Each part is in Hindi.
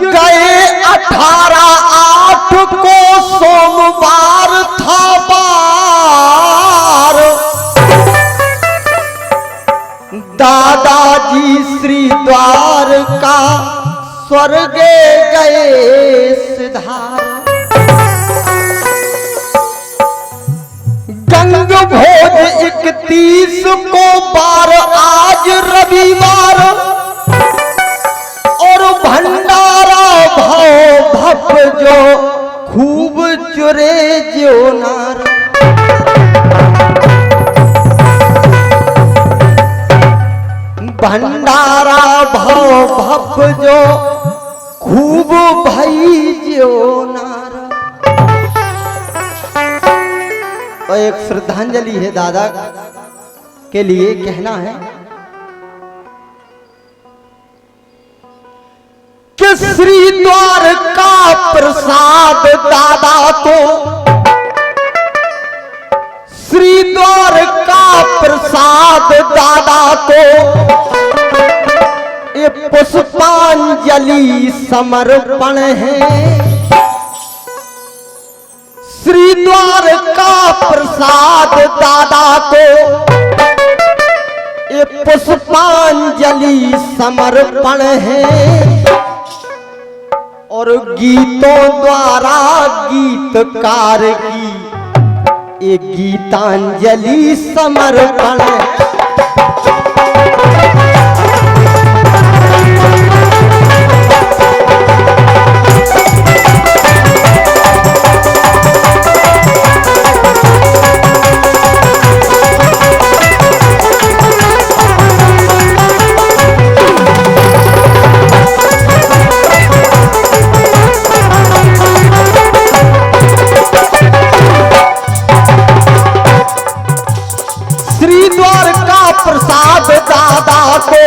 गए 18/8 को सोमवार था बार। दादाजी श्री द्वारका स्वर्गे गए सिधार। गंग भोज 31 को बार आज रविवार। और भंडारा भाव भप जो खूब चुरे जो नार। भंडारा भाव भप जो खूब भई जो नार। और एक श्रद्धांजलि है दादा के लिए, कहना है कि श्री द्वारका प्रसाद दादा को, श्री द्वारका प्रसाद दादा को ये पुष्पांजलि समर्पण है। श्री द्वारका प्रसाद दादा को ये पुष्पांजलि समर्पण है। और गीतों द्वारा गीतकार की ये गीतांजलि समर्पण है। श्री द्वारका प्रसाद दादा को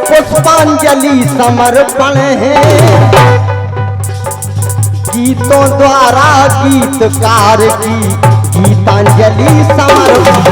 पुष्पांजलि समर्पण है। गीतों द्वारा गीतकार की गीतांजलि समर्पण।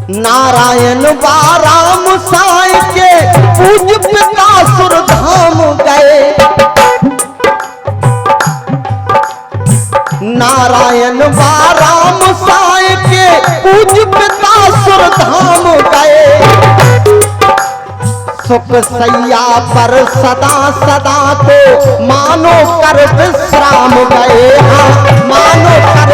नारायण बाराम साई के पूज्य पिता सुरधाम गए। नारायण बाराम साई के पूज्य पिता सुरधाम गए। सुख सैया पर सदा सदा को मानो कर विश्राम गए। हाँ, मानो कर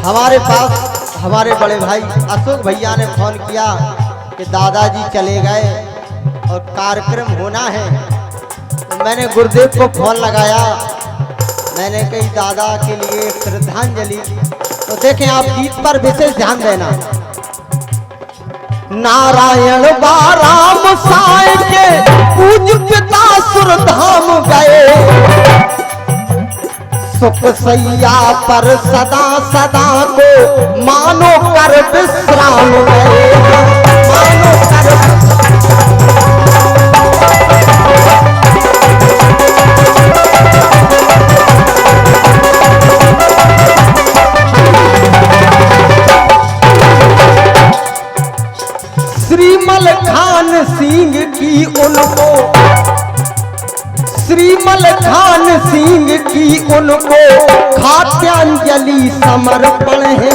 हमारे पास हमारे बड़े भाई अशोक भैया ने फोन किया कि दादाजी चले गए और कार्यक्रम होना है। तो मैंने गुरुदेव को फोन लगाया। मैंने कही दादा के लिए श्रद्धांजलि। तो देखें आप गीत पर विशेष ध्यान देना। नारायण बाराम साई के पूज्य पिता सुरधाम गए। सुख सैया पर सदा सदा को मानो कर विश्राम गए। मानो कर श्री मलखान सिंह की उनको, श्री मलखान सिंह की उनको खात्यांजलि समर्पण है।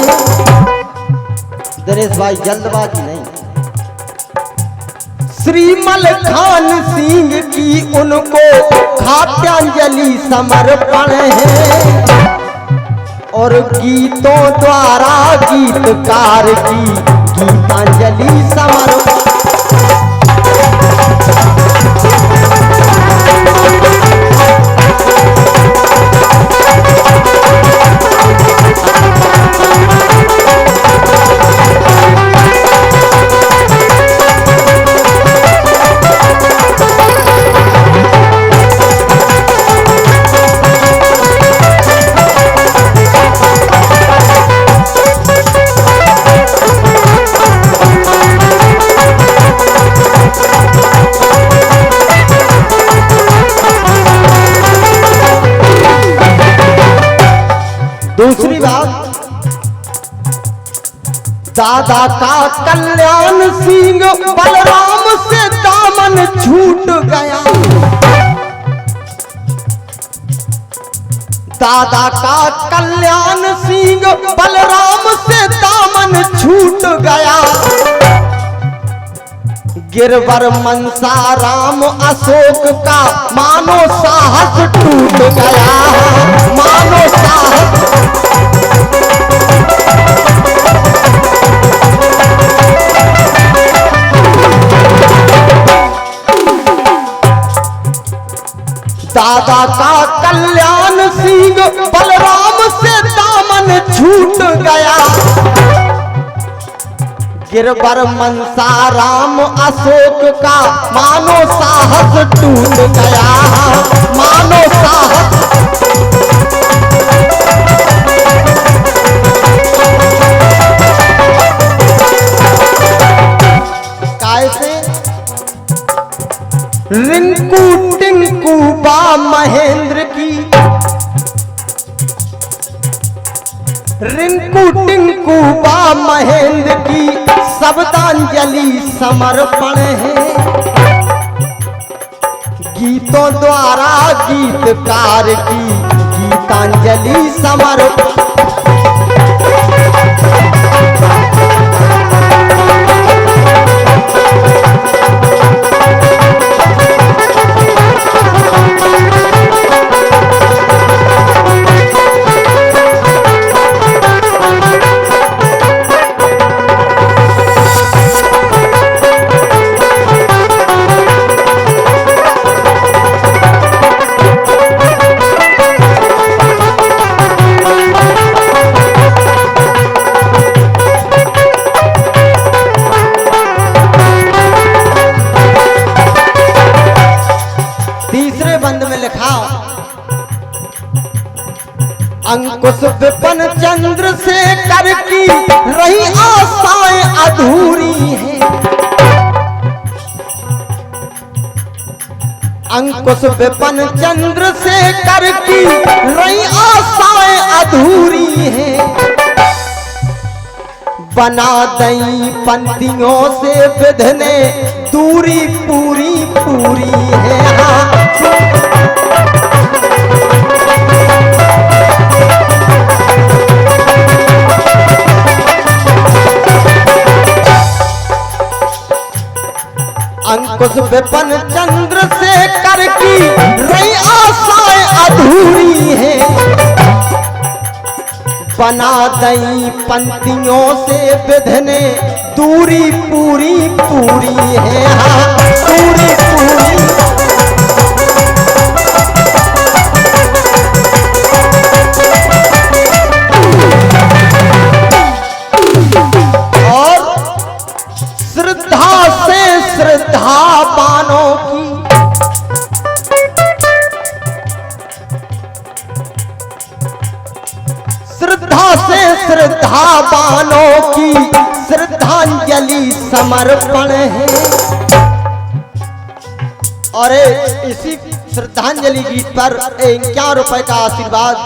दिनेश भाई जल्दबाजी नहीं। श्री मलखान सिंह की उनको खात्यांजलि समर्पण है। और गीतों द्वारा गीतकार की गीतांजलि समर्पण। दूसरी बात, दादा का कल्याण सिंह बलराम से दामन छूट गया। दादा का कल्याण सिंह बलराम से दामन छूट गया। गिरवर मनसाराम अशोक का मानो साहस टूट गया। मानो साहस दादा का कल्याण सिंह बलराम से दामन छूट गया। गिरवर मनसाराम अशोक का मानो साहस टूट गया। मानो साहस कैसे? रिंकू टिंकू बा महेंद्र की, रिंकू टिंकू बा महेंद्र की शब्दांजलि समर्पण है। गीतों द्वारा गीतकार की गीतांजलि समर्पण। अंकुश विपिन चंद्रशेखर की रही आशाएं अधूरी हैं। अंकुश विपिन चंद्रशेखर की रही आशाएं अधूरी हैं। बना दई पंक्तियों से विधने दूरी पूरी पूरी है। अंकुश विपिन चंद्रशेखर की रही आशाएं अधूरी हैं। बना दई पंक्तियों से विधने दूरी पूरी पूरी है। पूरी पूरी और श्रद्धा से श्रद्धा बानों की, श्रद्धा से श्रद्धा बानों की श्रद्धांजलि समर्पण है। और इसी श्रद्धांजलि गीत पर 51 रुपए का आशीर्वाद,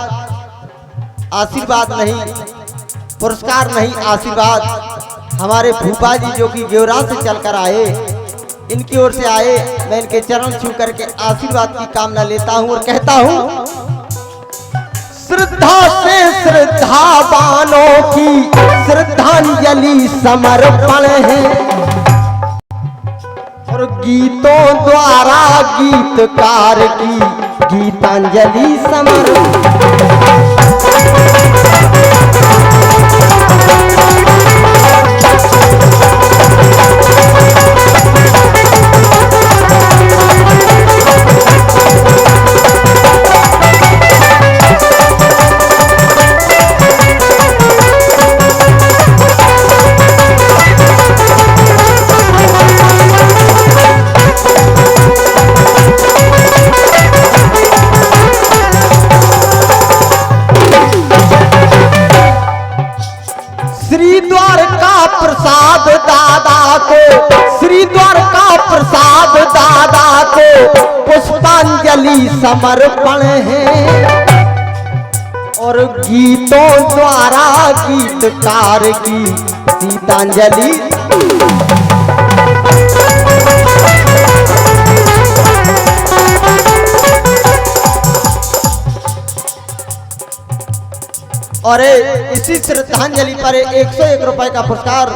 आशीर्वाद नहीं पुरस्कार नहीं आशीर्वाद हमारे भूपा जी जो कि गेवरा से चलकर आए, इनकी ओर से आए। मैं इनके चरण छू करके आशीर्वाद की कामना लेता हूं और कहता हूं, श्रद्धा से श्रद्धा बानों की श्रद्धांजलि समर्पण है। और गीतों द्वारा गीतकार की गीतांजलि समर्पण। श्री द्वारका प्रसाद दादा को, श्री द्वारका प्रसाद दादा को पुष्पांजलि समर्पण है। और गीतों द्वारा गीतकार की गीतांजलि। और इसी श्रद्धांजलि पर 101 रुपए का पुरस्कार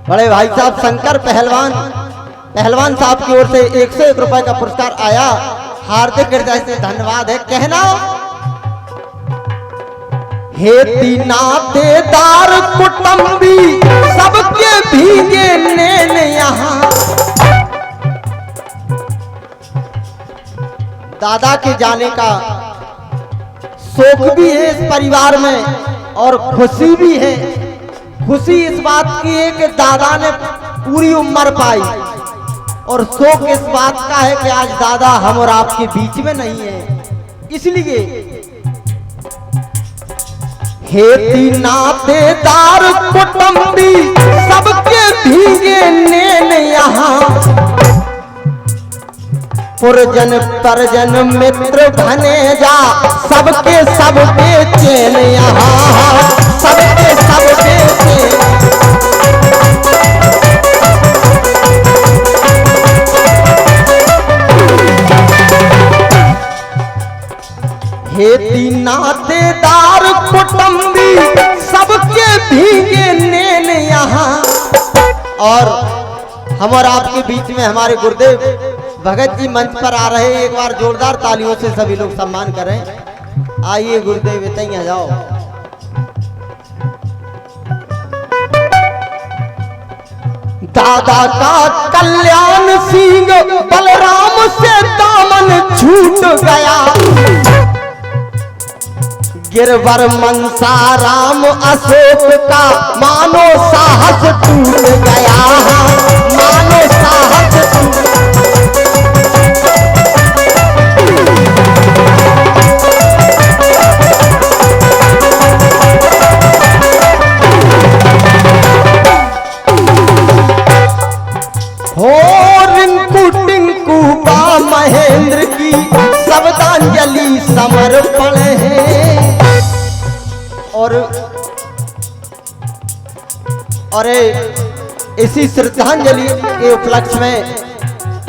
बड़े भाई साहब शंकर पहलवान साहब की ओर से 101 रुपए का पुरस्कार आया। हार्दिक हृदय से धन्यवाद है। कहना हे नातेदार कुटुंबी सबके भीगे नैन यहाँ। दादा के जाने का शोक भी है इस परिवार में और खुशी भी है। खुशी इस बात की है कि दादा ने पूरी उम्र पाई, और शोक इस बात का है कि आज दादा हम और आपके बीच में नहीं है। इसलिए हे नातेदार कुटुंबी सबके भीगे नैन यहाँ। पुरजन परजन मित्र घने जा सबके सब बेचैन यहाँ। सबके सब बेचैन। हे नातेदार कुटुंबी सबके भीगे नैन यहाँ। और हम और आपके बीच में हमारे गुरुदेव भगत जी मंच पर आ रहे हैं। एक बार जोरदार तालियों से सभी लोग सम्मान करें। आइए गुरुदेव इतने आ जाओ। दादा का कल्याण सिंह बलराम से दामन छूट गया। गिरवर मनसाराम अशोक का मानो साहस टूट गया। मानो साहस टूट। हो रिंकू टिंकू बा महेंद्र की श्रद्धांजलि समर्पण है। और इसी श्रद्धांजलि के उपलक्ष्य में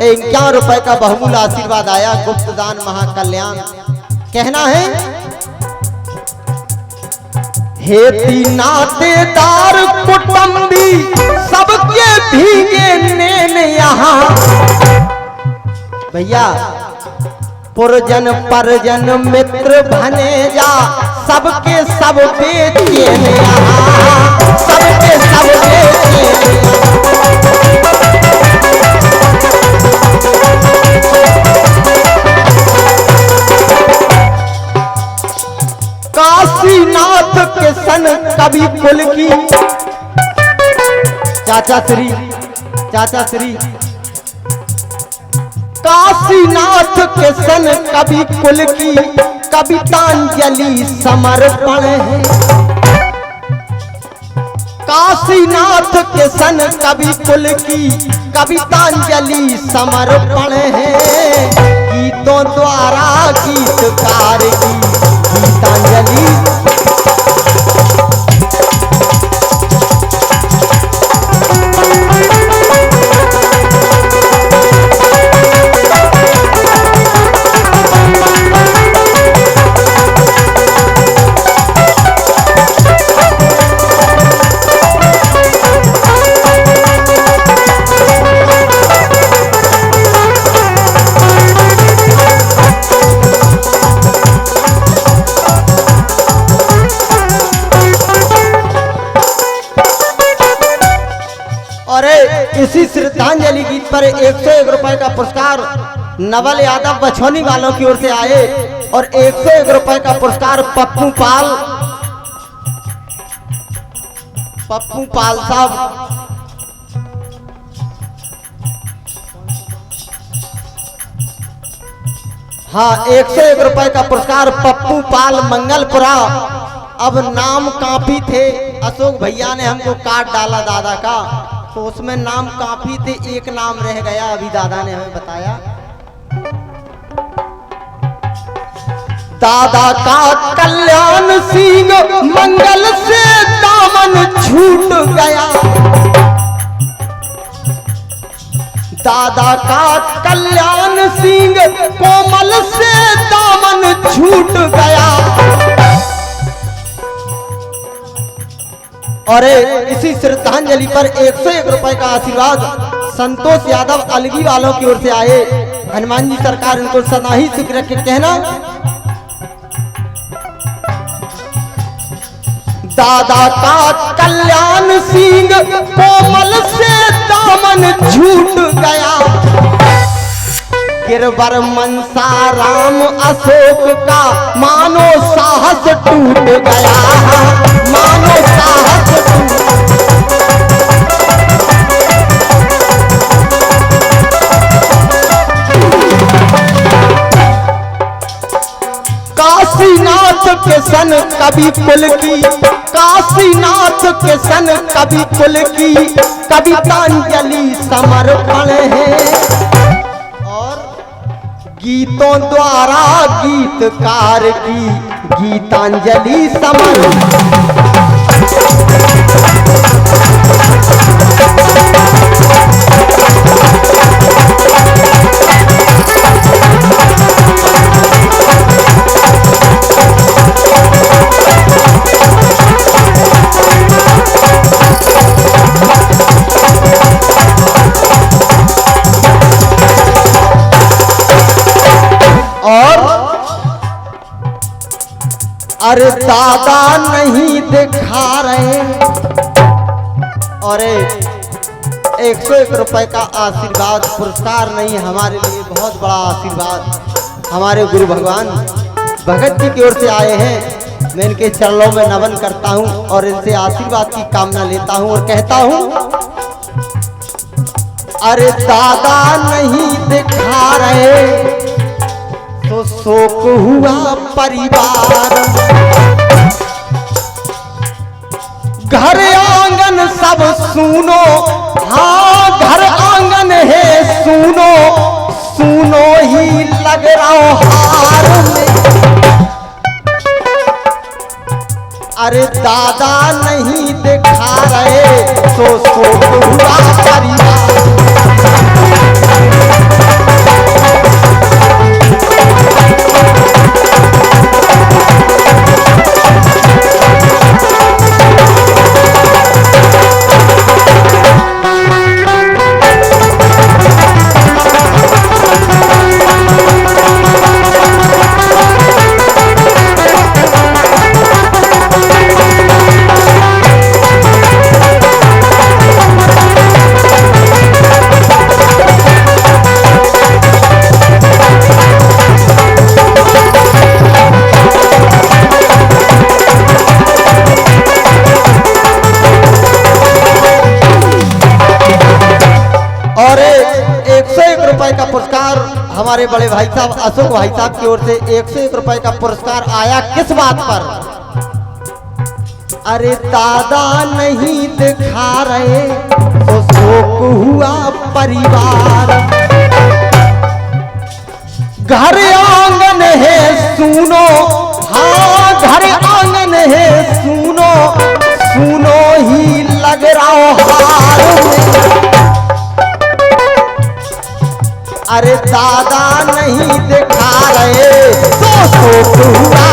51 रुपए का बहुमूल्य आशीर्वाद आया। गुप्तदान महाकल्याण। कहना है हे नातेदार कुटुंबी सबके भीगे नैन यहाँ। भैया पुरजन परजन मित्र भने जा सबके सब बेचैन यहाँ। सबके सब बेचैन। काशीनाथ के सन कवि कुल की चाचा श्री काशीनाथ के सन कवि कुल की कवितांजलि समर्पण है। काशीनाथ के सन कवि कुल की कवितांजलि समर्पण है। गीतों द्वारा गीतकार की गीतांजलि। इसी श्रद्धांजलि गीत पर 101 रुपए का पुरस्कार नवल यादव बछौनी वालों की ओर से आए। और 101 रुपए का पुरस्कार पप्पू पाल साहब। हाँ 101 रुपए का पुरस्कार पप्पू पाल मंगलपुरा अब नाम काफी थे, अशोक भैया ने हमको काट डाला दादा का, तो उसमें नाम काफी थे, एक नाम रह गया। अभी दादा ने हमें बताया दादा का कल्याण सिंह मंगल से दामन छूट गया। दादा का कल्याण सिंह कोमल से दामन छूट गया। और इसी श्रद्धांजलि पर 101 रुपए का आशीर्वाद संतोष यादव अलगी वालों की ओर से आए। हनुमान जी सरकार इनको सदा ही सुख रखे। कहना दादा का कल्याण सिंह कोमल से दामन छूट गया। गिरवर मनसाराम अशोक का मानो साहस टूट गया, मानो साहस काशीनाथ के सन कवि कुल की, काशीनाथ के सन कवि कुल की कवितांजलि समर्पण है। और गीतों द्वारा गीतकार की गीतांजलि समर्पण। अरे दादा नहीं दिखा रहे। और 101 रुपए का आशीर्वाद पुरस्कार नहीं, हमारे लिए बहुत बड़ा आशीर्वाद हमारे गुरु भगवान भगत जी की ओर से आए हैं। मैं इनके चरणों में नमन करता हूं और इनसे आशीर्वाद की कामना लेता हूं और कहता हूं अरे दादा नहीं दिखा रहे तो शोक हुआ परिवार। घर आंगन सब सुनो, हाँ घर आंगन है सुनो, सुनो ही लग रहा हार में। अरे दादा नहीं दिखा रहे तो शोक हुआ परिवार। का पुरस्कार हमारे बड़े भाई साहब अशोक भाई साहब की ओर से 101 रुपए का पुरस्कार आया। किस बात पर? अरे दादा नहीं दिखा रहे तो शोक हुआ परिवार। घर आंगन है सुनो, हाँ घर आंगन है सुनो, सुनो ही लग रहा हार में। अरे दादा नहीं दिखा रहे तो शोक हुआ।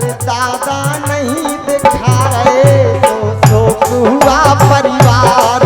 अरे दादा नहीं दिखा रहे तो शोक हुआ परिवार